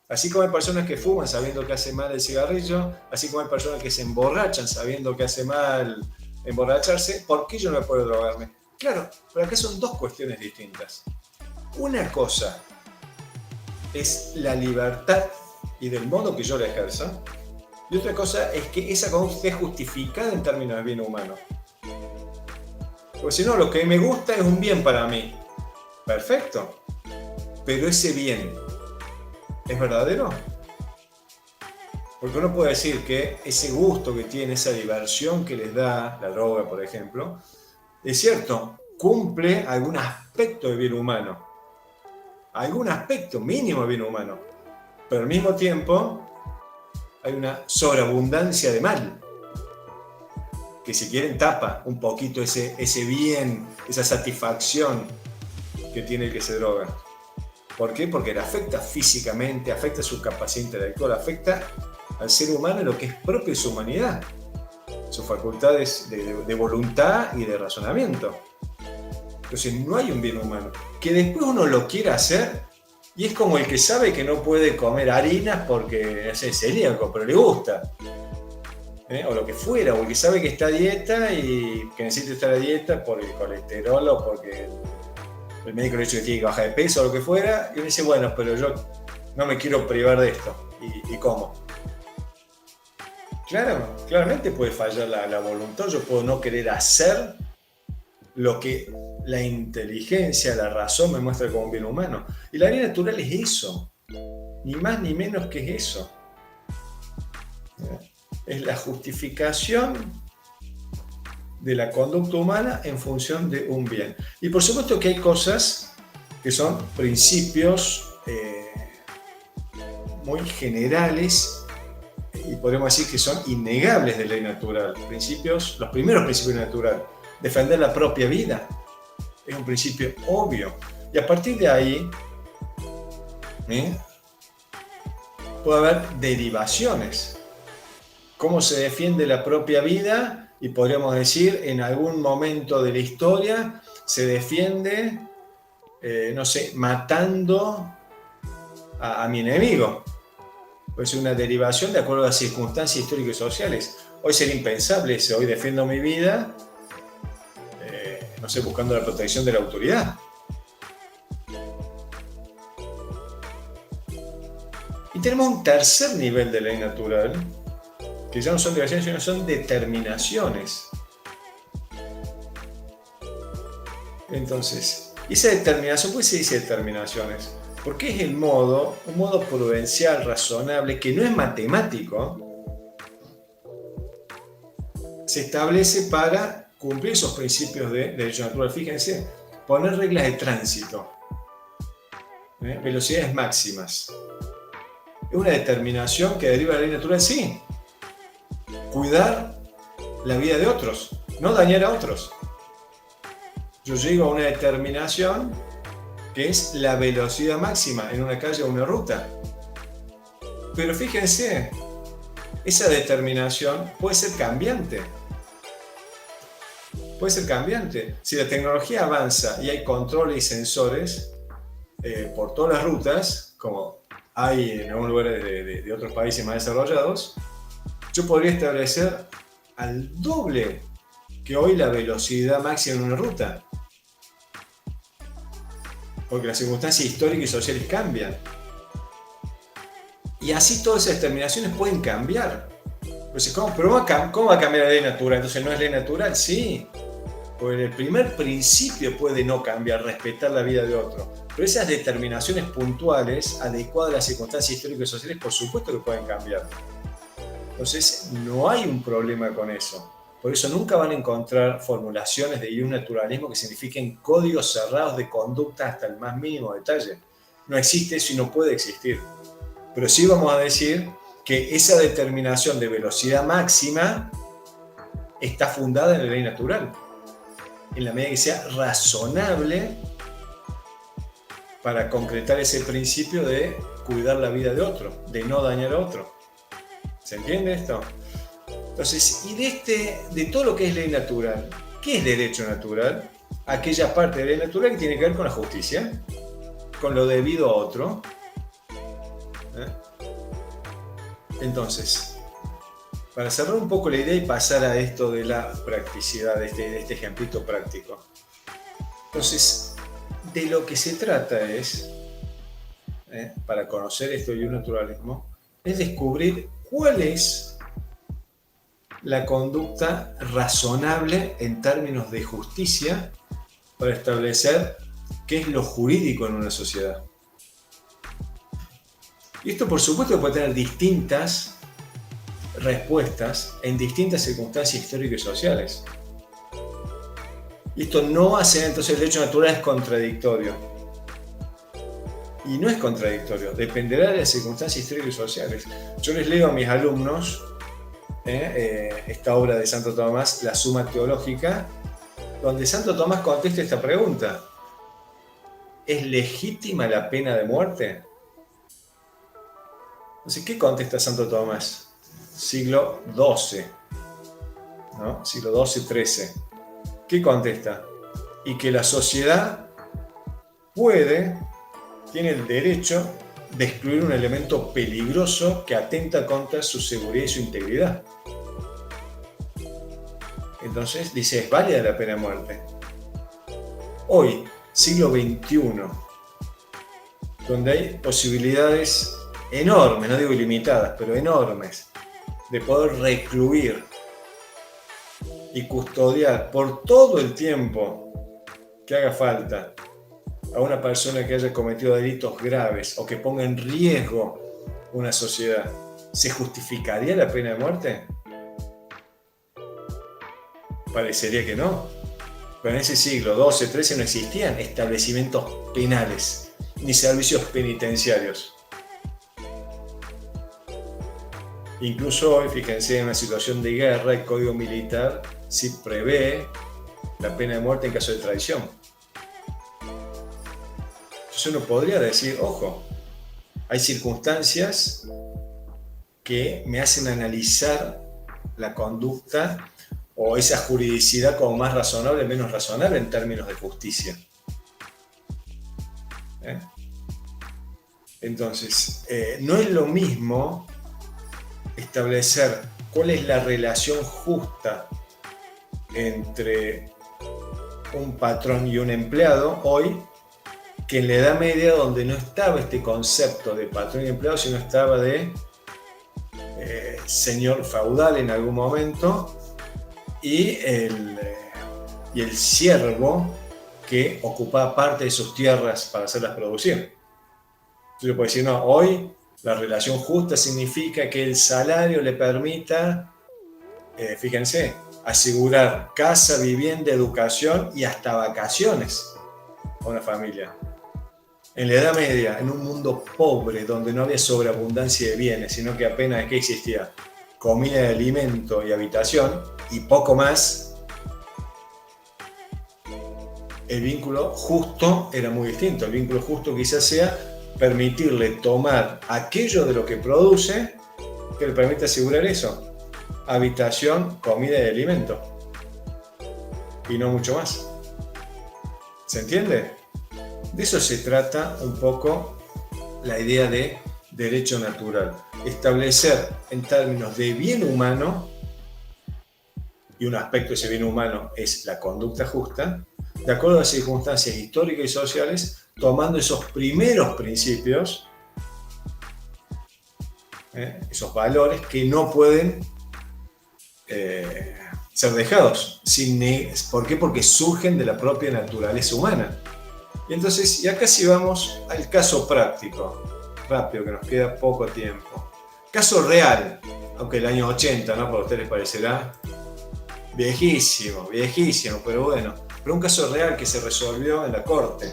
Así como hay personas que fuman sabiendo que hace mal el cigarrillo, así como hay personas que se emborrachan sabiendo que hace mal emborracharse, ¿por qué yo no puedo drogarme? Claro, pero acá son dos cuestiones distintas. Una cosa es la libertad y del modo que yo la ejerzo, y otra cosa es que esa conducta es justificada en términos de bien humano. Porque si no, lo que me gusta es un bien para mí. Perfecto. Pero ese bien, ¿es verdadero? Porque uno puede decir que ese gusto que tiene, esa diversión que les da la droga, por ejemplo, es cierto, cumple algún aspecto de bien humano. Algún aspecto mínimo de bien humano. Pero al mismo tiempo hay una sobreabundancia de mal. Que si quieren tapa un poquito ese bien, esa satisfacción que tiene el que se droga. ¿Por qué? Porque le afecta físicamente, afecta su capacidad intelectual, afecta al ser humano en lo que es propio de su humanidad, sus facultades de voluntad y de razonamiento. Entonces no hay un bien humano. Que después uno lo quiera hacer y es como el que sabe que no puede comer harinas porque es celíaco, pero le gusta. O lo que fuera, o el que sabe que está a dieta y que necesita estar a dieta por el colesterol o porque el médico le dice que tiene que bajar de peso o lo que fuera, y uno dice, bueno, pero yo no me quiero privar de esto. ¿Y cómo? Claramente puede fallar la voluntad, yo puedo no querer hacer lo que la inteligencia, la razón me muestra como un bien humano. Y la ley natural es eso, ni más ni menos que eso. Es la justificación de la conducta humana en función de un bien. Y por supuesto que hay cosas que son principios muy generales y podemos decir que son innegables de ley natural. Los primeros principios de natural. Defender la propia vida es un principio obvio. Y a partir de ahí puede haber derivaciones. ¿Cómo se defiende la propia vida? Y podríamos decir, en algún momento de la historia se defiende, matando a mi enemigo. Puede ser una derivación de acuerdo a las circunstancias históricas y sociales. Hoy sería impensable eso. Hoy defiendo mi vida, buscando la protección de la autoridad. Y tenemos un tercer nivel de ley natural, que ya no son derivaciones, sino son determinaciones. Entonces, esa determinación, ¿por qué se dice determinaciones? Porque es un modo prudencial, razonable, que no es matemático, se establece para cumplir esos principios de derecho natural. Fíjense, poner reglas de tránsito, velocidades máximas. Es una determinación que deriva de la ley natural, sí. Cuidar la vida de otros, no dañar a otros. Yo llego a una determinación que es la velocidad máxima en una calle o una ruta. Pero fíjense, esa determinación puede ser cambiante. Puede ser cambiante. Si la tecnología avanza y hay controles y sensores por todas las rutas, como hay en algunos lugares de otros países más desarrollados, yo podría establecer al doble que hoy la velocidad máxima en una ruta. Porque las circunstancias históricas y sociales cambian. Y así todas esas determinaciones pueden cambiar. Entonces, ¿cómo va a cambiar la ley natural? Entonces, ¿no es ley natural? Sí. Porque el primer principio puede no cambiar, respetar la vida de otro. Pero esas determinaciones puntuales, adecuadas a las circunstancias históricas y sociales, por supuesto que pueden cambiar. Entonces, no hay un problema con eso. Por eso nunca van a encontrar formulaciones de naturalismo que signifiquen códigos cerrados de conducta hasta el más mínimo detalle. No existe eso y no puede existir. Pero sí vamos a decir que esa determinación de velocidad máxima está fundada en la ley natural, en la medida que sea razonable para concretar ese principio de cuidar la vida de otro, de no dañar a otro. ¿Se entiende esto? Entonces, y de todo lo que es ley natural, ¿qué es derecho natural? Aquella parte de ley natural que tiene que ver con la justicia, con lo debido a otro. Entonces, para cerrar un poco la idea y pasar a esto de la practicidad, de este ejemplito práctico. Entonces, de lo que se trata es, para conocer esto del naturalismo, es descubrir cuál es la conducta razonable en términos de justicia para establecer qué es lo jurídico en una sociedad. Y esto, por supuesto, puede tener distintas respuestas en distintas circunstancias históricas y sociales. Y esto no hace, entonces, el derecho natural es contradictorio. Y no es contradictorio, dependerá de las circunstancias históricas y sociales. Yo les leo a mis alumnos esta obra de Santo Tomás, La Suma Teológica, donde Santo Tomás contesta esta pregunta: ¿es legítima la pena de muerte? Entonces, ¿qué contesta Santo Tomás? Siglo XII, ¿no? Siglo XII-XIII. ¿Qué contesta? Y que la sociedad tiene el derecho de excluir un elemento peligroso que atenta contra su seguridad y su integridad. Entonces dice, es válida la pena de muerte. Hoy, siglo XXI, donde hay posibilidades enormes, no digo ilimitadas, pero enormes, de poder recluir y custodiar por todo el tiempo que haga falta a una persona que haya cometido delitos graves o que ponga en riesgo una sociedad, ¿se justificaría la pena de muerte? Parecería que no. Pero en ese siglo XII, XIII no existían establecimientos penales ni servicios penitenciarios. Incluso hoy, fíjense, en una situación de guerra, el Código Militar sí prevé la pena de muerte en caso de traición. Entonces uno podría decir, ojo, hay circunstancias que me hacen analizar la conducta o esa juridicidad como más razonable, menos razonable en términos de justicia. Entonces, no es lo mismo establecer cuál es la relación justa entre un patrón y un empleado hoy, que en la Edad Media, donde no estaba este concepto de patrón y empleado, sino estaba de señor feudal en algún momento y el siervo que ocupaba parte de sus tierras para hacerlas producir. Entonces yo puedo decir, no, hoy la relación justa significa que el salario le permita, fíjense, asegurar casa, vivienda, educación y hasta vacaciones a una familia. En la Edad Media, en un mundo pobre, donde no había sobreabundancia de bienes, sino que apenas que existía comida, alimento y habitación, y poco más, el vínculo justo era muy distinto. El vínculo justo quizás sea permitirle tomar aquello de lo que produce que le permite asegurar eso: habitación, comida y alimento, y no mucho más. ¿Se entiende? De eso se trata un poco la idea de derecho natural. Establecer en términos de bien humano, y un aspecto de ese bien humano es la conducta justa, de acuerdo a las circunstancias históricas y sociales, tomando esos primeros principios, esos valores que no pueden ser dejados. ¿Por qué? Porque surgen de la propia naturaleza humana. Y entonces, y acá sí vamos al caso práctico, rápido, que nos queda poco tiempo. Caso real, aunque el año 80, ¿no? Para ustedes les parecerá viejísimo, pero bueno. Pero un caso real que se resolvió en la corte.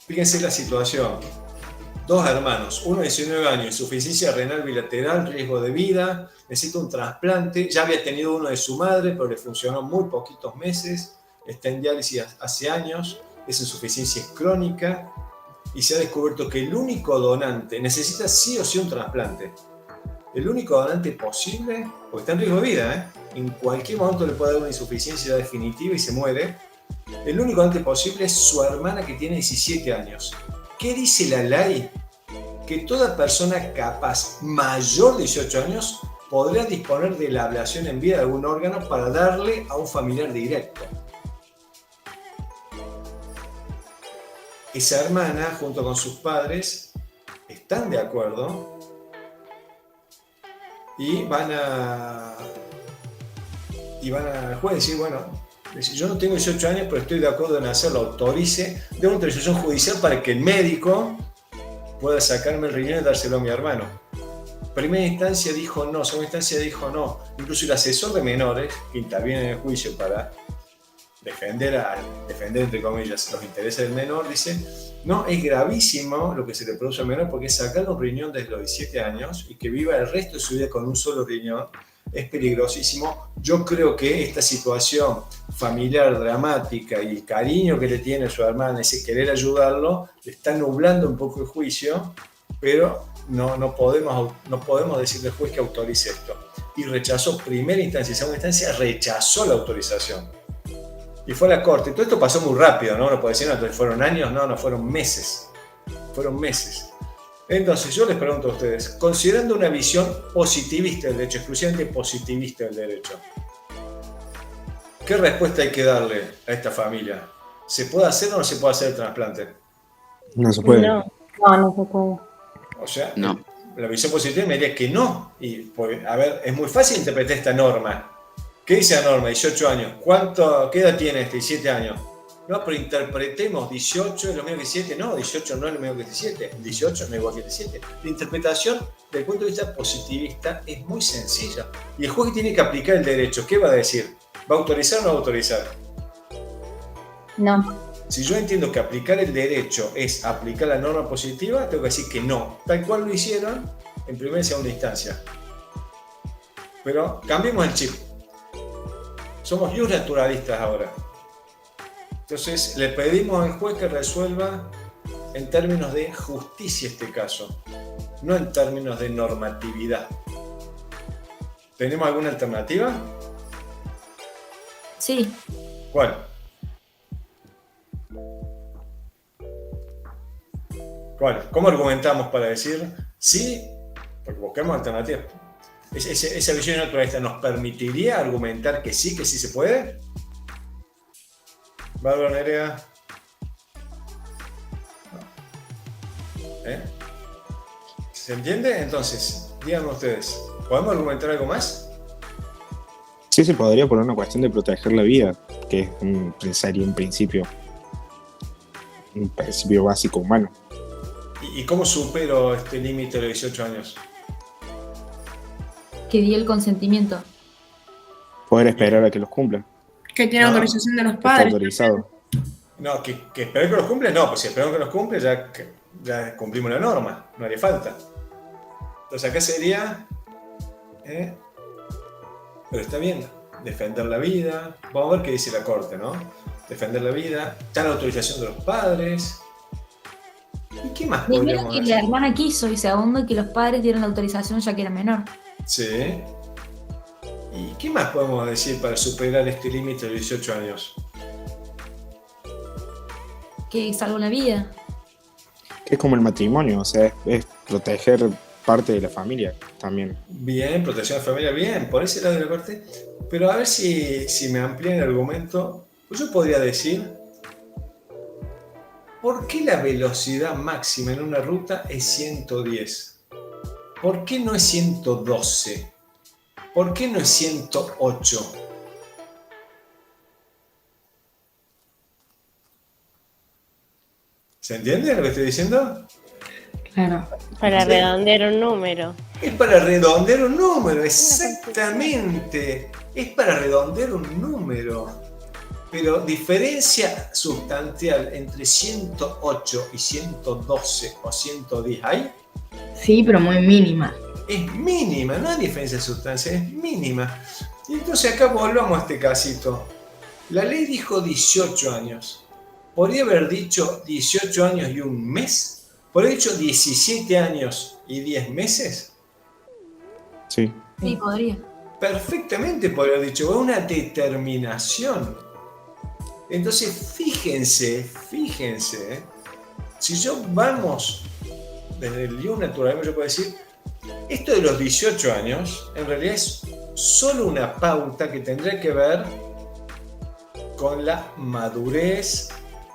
Fíjense la situación. Dos hermanos, uno de 19 años, insuficiencia renal bilateral, riesgo de vida, necesita un trasplante. Ya había tenido uno de su madre, pero le funcionó muy poquitos meses. Está en diálisis hace años. Esa insuficiencia es crónica y se ha descubierto que el único donante necesita sí o sí un trasplante. El único donante posible, porque está en riesgo de vida, en cualquier momento le puede dar una insuficiencia definitiva y se muere. El único donante posible es su hermana, que tiene 17 años. ¿Qué dice la ley? Que toda persona capaz mayor de 18 años podrá disponer de la ablación en vida de algún órgano para darle a un familiar directo. Esa hermana, junto con sus padres, están de acuerdo y van al juez decir, bueno, yo no tengo 18 años, pero estoy de acuerdo en hacerlo, autorice de una autorización judicial para que el médico pueda sacarme el riñón y dárselo a mi hermano. Primera instancia dijo no, segunda instancia dijo no. Incluso el asesor de menores, que interviene en el juicio para defender entre comillas los intereses del menor, dice, no, es gravísimo lo que se le produce al menor, porque sacarle un riñón desde los 17 años y que viva el resto de su vida con un solo riñón es peligrosísimo. Yo creo que esta situación familiar dramática y el cariño que le tiene a su hermana, ese querer ayudarlo, le está nublando un poco el juicio, pero no podemos decirle al juez que autorice esto. Y rechazó primera instancia y segunda instancia, rechazó la autorización. Y fue a la corte. Todo esto pasó muy rápido, ¿no? No puedo decir, no, fueron años, no, fueron meses. Fueron meses. Entonces yo les pregunto a ustedes, considerando una visión positivista del derecho, exclusivamente positivista del derecho, ¿qué respuesta hay que darle a esta familia? ¿Se puede hacer o no se puede hacer el trasplante? No se puede. No. No se puede. O sea, No. la visión positiva me diría que no. Y, pues, a ver, es muy fácil interpretar esta norma. ¿Qué dice la norma? 18 años. ¿Qué edad tiene este? 17 años. No, pero interpretemos 18 es lo mismo que 17. No, 18 no es lo mismo que 17. 18 no es igual que 17. La interpretación, desde el punto de vista positivista, es muy sencilla. Y el juez tiene que aplicar el derecho. ¿Qué va a decir? ¿Va a autorizar o no va a autorizar? No. Si yo entiendo que aplicar el derecho es aplicar la norma positiva, tengo que decir que no. Tal cual lo hicieron en primera y segunda instancia. Pero cambiemos el chip. Somos naturalistas ahora. Entonces le pedimos al juez que resuelva en términos de justicia este caso, no en términos de normatividad. ¿Tenemos alguna alternativa? Sí. ¿Cuál? ¿Cuál? ¿Cómo argumentamos para decir sí? Porque busquemos alternativas. ¿Esa visión naturalista nos permitiría argumentar que sí se puede? Bárbara, Nerea. ¿Se entiende? Entonces, díganme ustedes, ¿podemos argumentar algo más? Sí se podría por una cuestión de proteger la vida, que sería un principio básico humano. ¿Y cómo supero este límite de los 18 años? Que di el consentimiento. Poder esperar a que los cumplan, Que tiene No. autorización de los que está padres. autorizado. No, que esperen que los cumplen, no, pues si esperamos que los cumplen ya cumplimos la norma, no haría falta. Entonces acá sería, pero está bien, defender la vida, vamos a ver qué dice la Corte, ¿no? Defender la vida, está la autorización de los padres. ¿Y qué más Primero podríamos que decir? la hermana quiso y segundo que los padres dieron la autorización ya que era menor. Sí. ¿Y qué más podemos decir para superar este límite de 18 años? Que salvó la vida. Que es como el matrimonio, o sea, es proteger parte de la familia también. Bien, protección de familia, bien, por ese lado de la Corte. Pero a ver si me amplían el argumento. Pues yo podría decir, ¿por qué la velocidad máxima en una ruta es 110? ¿Por qué no es 112? ¿Por qué no es 108? ¿Se entiende lo que estoy diciendo? Claro. Para Sí. redondear un número. Es para redondear un número, exactamente. Es para redondear un número. Pero diferencia sustancial entre 108 y 112 o 110, ¿hay? Sí, pero muy mínima. Es mínima, no hay diferencia sustancial, es mínima. Y entonces acá volvamos a este casito. La ley dijo 18 años. ¿Podría haber dicho 18 años y un mes? ¿Podría haber dicho 17 años y 10 meses? Sí. Sí, podría. Perfectamente podría haber dicho, es una determinación. Entonces, fíjense, si yo vamos desde el Jung naturalismo, yo puedo decir, esto de los 18 años, en realidad es solo una pauta que tendría que ver con la madurez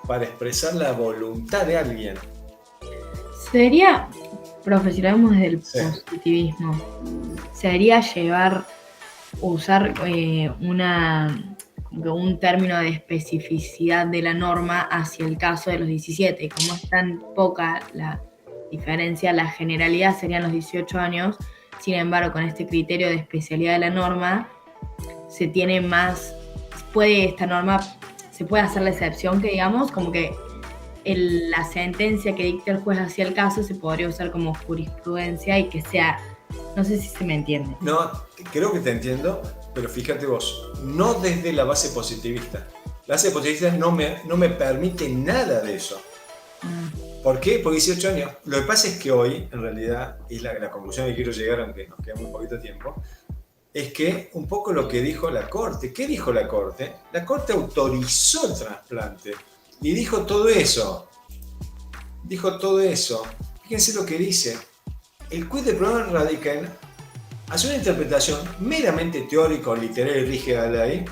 para expresar la voluntad de alguien. Sería, profesionalismo desde el Sí. positivismo, sería usar un término de especificidad de la norma hacia el caso de los 17. Como es tan poca la diferencia, la generalidad serían los 18 años. Sin embargo, con este criterio de especialidad de la norma, se puede hacer la excepción que, digamos, como que la sentencia que dicta el juez hacia el caso se podría usar como jurisprudencia y que sea, no sé si se me entiende. No, creo que te entiendo, pero fíjate vos, no desde la base positivista. La base positivista no me permite nada de eso. ¿Por qué? Porque 18 años. Lo que pasa es que hoy, en realidad, y la conclusión que quiero llegar, aunque nos queda muy poquito tiempo, es que un poco lo que dijo la Corte. ¿Qué dijo la Corte? La Corte autorizó el trasplante y dijo todo eso. Fíjense lo que dice. El quid del problema radica en hacer una interpretación meramente teórica o literal y rígida de la ley,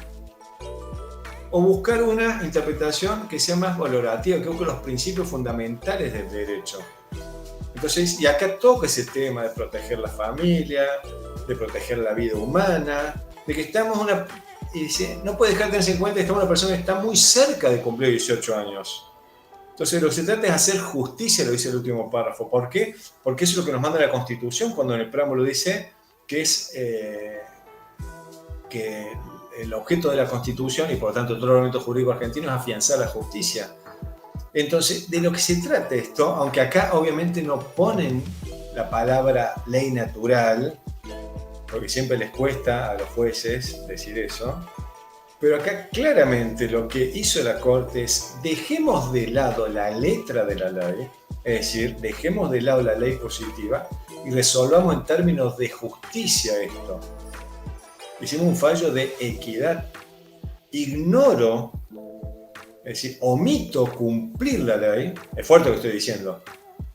o buscar una interpretación que sea más valorativa, que busque los principios fundamentales del derecho. Entonces, y acá toca ese tema de proteger la familia, de proteger la vida humana, de que estamos y dice, no puede dejar de tenerse en cuenta que estamos una persona que está muy cerca de cumplir 18 años. Entonces, lo que se trata es hacer justicia, lo dice el último párrafo. ¿Por qué? Porque eso es lo que nos manda la Constitución cuando en el preámbulo dice que es que el objeto de la Constitución y por lo tanto todo el ordenamiento jurídico argentino es afianzar la justicia. Entonces, de lo que se trata esto, aunque acá obviamente no ponen la palabra ley natural, porque siempre les cuesta a los jueces decir eso, pero acá claramente lo que hizo la Corte es dejemos de lado la letra de la ley, es decir, dejemos de lado la ley positiva y resolvamos en términos de justicia esto. Hicimos un fallo de equidad. Ignoro, es decir, omito cumplir la ley, es fuerte lo que estoy diciendo,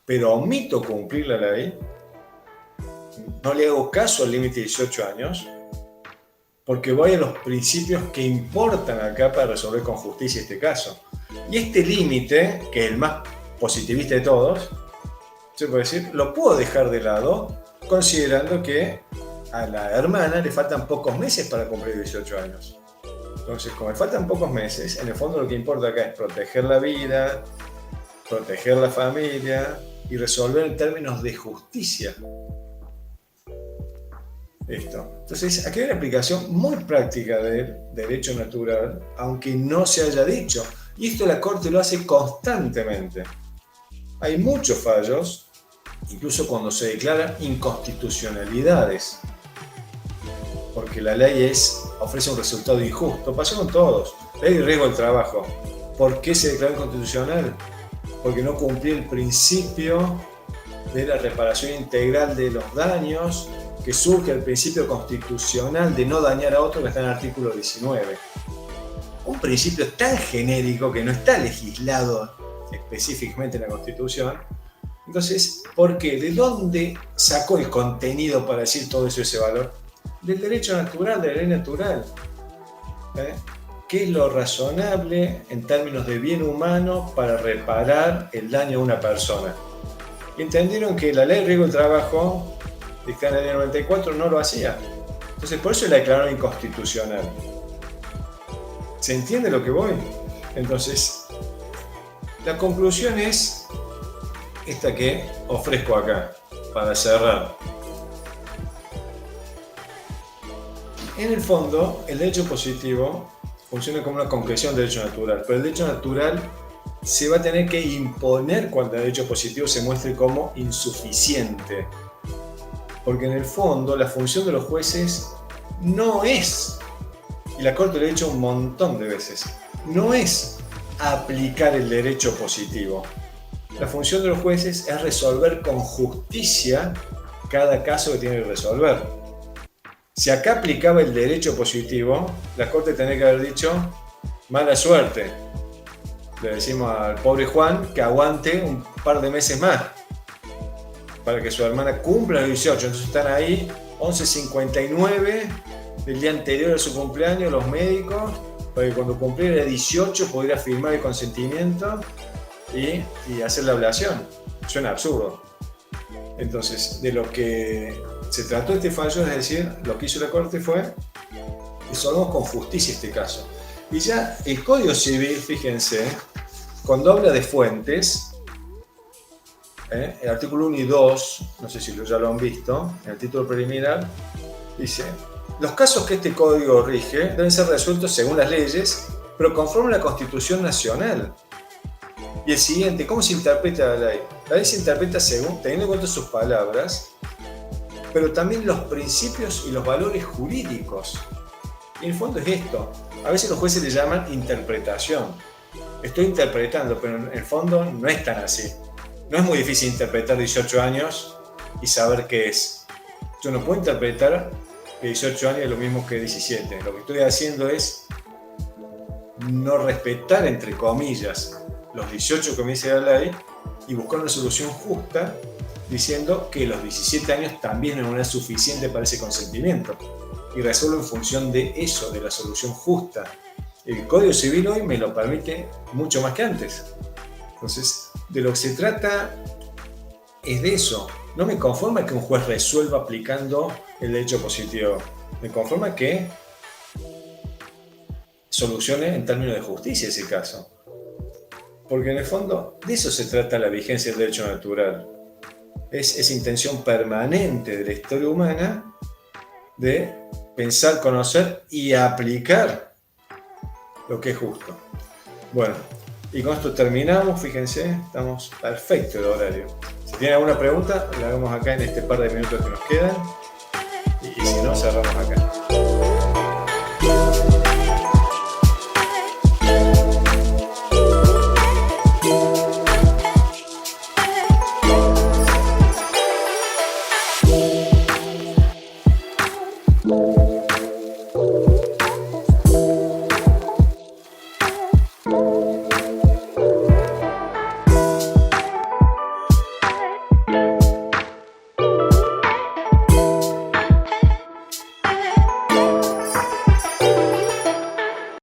pero omito cumplir la ley, no le hago caso al límite de 18 años, porque voy a los principios que importan acá para resolver con justicia este caso. Y este límite, que es el más positivista de todos, se puede decir, lo puedo dejar de lado, considerando que a la hermana le faltan pocos meses para cumplir 18 años. Entonces, como le faltan pocos meses, en el fondo lo que importa acá es proteger la vida, proteger la familia y resolver en términos de justicia esto. Entonces, aquí hay una aplicación muy práctica del derecho natural, aunque no se haya dicho. Y esto la Corte lo hace constantemente. Hay muchos fallos, incluso cuando se declaran inconstitucionalidades, porque la ley ofrece un resultado injusto. Pasó con todos. Ley de riesgo del trabajo. ¿Por qué se declaró inconstitucional? Porque no cumplía el principio de la reparación integral de los daños, que surge el principio constitucional de no dañar a otro, que está en el artículo 19. Un principio tan genérico que no está legislado específicamente en la Constitución. Entonces, ¿por qué? ¿De dónde sacó el contenido para decir todo eso, ese valor? Del derecho natural, de la ley natural. ¿Qué es lo razonable en términos de bien humano para reparar el daño a una persona? Entendieron que la ley de riesgo del trabajo, dictada en el año 94, no lo hacía. Entonces, por eso la declararon inconstitucional. ¿Se entiende lo que voy? Entonces, la conclusión es esta que ofrezco acá, para cerrar. En el fondo, el derecho positivo funciona como una concreción del derecho natural, pero el derecho natural se va a tener que imponer cuando el derecho positivo se muestre como insuficiente. Porque en el fondo la función de los jueces no es, y la Corte lo ha dicho un montón de veces, no es aplicar el derecho positivo. La función de los jueces es resolver con justicia cada caso que tiene que resolver. Si acá aplicaba el derecho positivo, la Corte tendría que haber dicho, mala suerte. Le decimos al pobre Juan que aguante un par de meses más para que su hermana cumpla los 18. Entonces están ahí 11:59 del día anterior a su cumpleaños los médicos, para que cuando cumpliera 18 pudiera firmar el consentimiento y hacer la ablación. Suena absurdo. Entonces, de lo que se trató este fallo, es decir, lo que hizo la Corte fue resolvamos con justicia este caso. Y ya el Código Civil, fíjense, cuando habla de fuentes, el artículo 1 y 2, no sé si ya lo han visto, en el título preliminar, dice, los casos que este código rige deben ser resueltos según las leyes, pero conforme a la Constitución Nacional. Y el siguiente, ¿cómo se interpreta la ley? La ley se interpreta según, teniendo en cuenta sus palabras, pero también los principios y los valores jurídicos. Y en el fondo es esto. A veces los jueces le llaman interpretación. Estoy interpretando, pero en el fondo no es tan así. No es muy difícil interpretar 18 años y saber qué es. Yo no puedo interpretar que 18 años es lo mismo que 17. Lo que estoy haciendo es no respetar, entre comillas, los 18 que me dice la ley y buscar una solución justa diciendo que los 17 años también no es suficiente para ese consentimiento. Y resuelvo en función de eso, de la solución justa. el Código Civil hoy me lo permite mucho más que antes. Entonces, de lo que se trata es de eso. No me conforma que un juez resuelva aplicando el derecho positivo. Me conforma que solucione en términos de justicia ese caso. Porque en el fondo de eso se trata la vigencia del derecho natural. Es esa intención permanente de la historia humana de pensar, conocer y aplicar lo que es justo. Bueno, y con esto terminamos. Fíjense, estamos perfecto de horario. Si tienen alguna pregunta, la hagamos acá en este par de minutos que nos quedan. Y si no, cerramos acá.